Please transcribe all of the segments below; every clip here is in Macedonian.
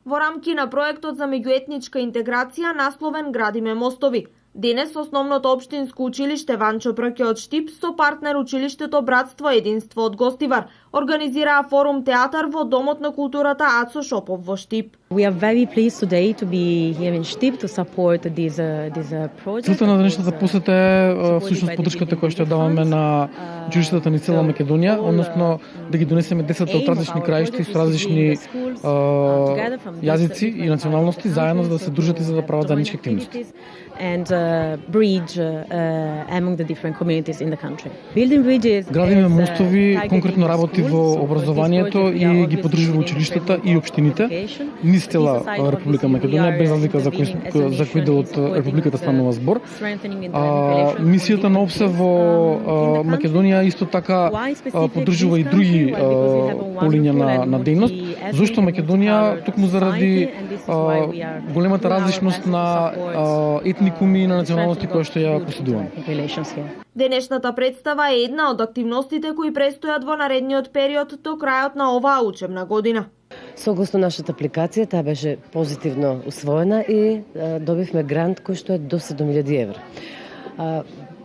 Во рамки на проектот за меѓуетничка интеграција насловен Градиме мостови. Денес основното општинско училиште Ванчо Прке од Штип со партнер училиштето Братство единство од Гостивар организираа форум театар во Домот на културата Ацо Шопов во Штип. We are very pleased today to be here in Штип to support this project. Целта на денешната посета е всушност поддршката која што ја даваме на училиштата ни цела Македонија, односно да ги донесеме децата од различни краишти со различни јазици и националности заедно за да се дружат и за да прават заеднички активности. And bridge among the different communities in the country. Building bridges. Градиме мостови конкретно работи во образованието и ги поддржува училиштата и општините низ цела Република Македонија, без разлика за кој дел од Републиката станува збор. Мисијата на ОПСЕ во Македонија исто така поддржува и други полиња на дејност. Зошто Македонија? Токму заради големата различност на етникуми и на националности кои што ја поседуваме. Денешната представа е една од активностите кои престојат во наредниот период до крајот на оваа учебна година. Согласно нашата апликација, таа беше позитивно усвоена и добивме грант кој што е до 7.000 евра.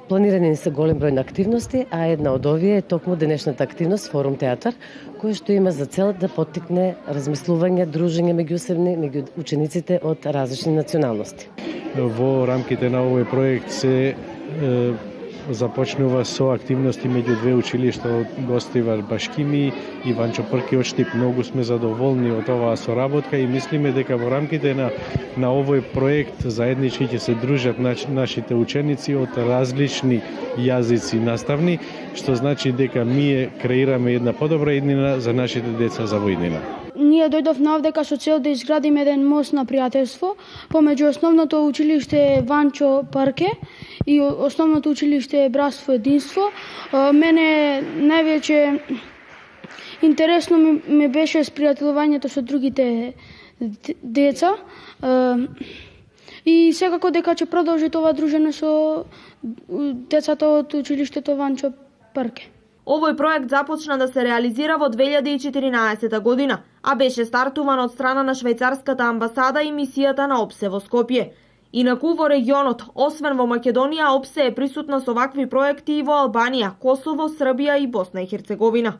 Планирани се голем број на активности, а една од овие е токму денешната активност Форум театар, која што има за цел да поттикне размислување, дружење меѓу учениците од различни националности. Во рамките на овој проект се започнува со активности меѓу две училишта од Гостивар Башкими и Ванчо Прке од Штип. Многу сме задоволни од оваа соработка и мислиме дека во рамките на овој проект заеднички ќе се дружат нашите ученици од различни јазици наставни, што значи дека ние креираме една подобра иднина за нашите деца за во иднина. Ние дојдовме овдека со цел да изградиме еден мост на пријателство помеѓу основното училиште Ванчо Прке и основното училиште Братство единство. Мене највеќе интересно ми беше спријателувањето со другите деца и секако дека ќе продолжи тоа дружење со децата од училиштето Ванчо Прке. Овој проект започна да се реализира во 2014 година, а беше стартуван од страна на швајцарската амбасада и мисијата на ОПСЕ во Скопје. Инаку во регионот, освен во Македонија, ОПСЕ е присутна со вакви проекти и во Албанија, Косово, Србија и Босна и Херцеговина.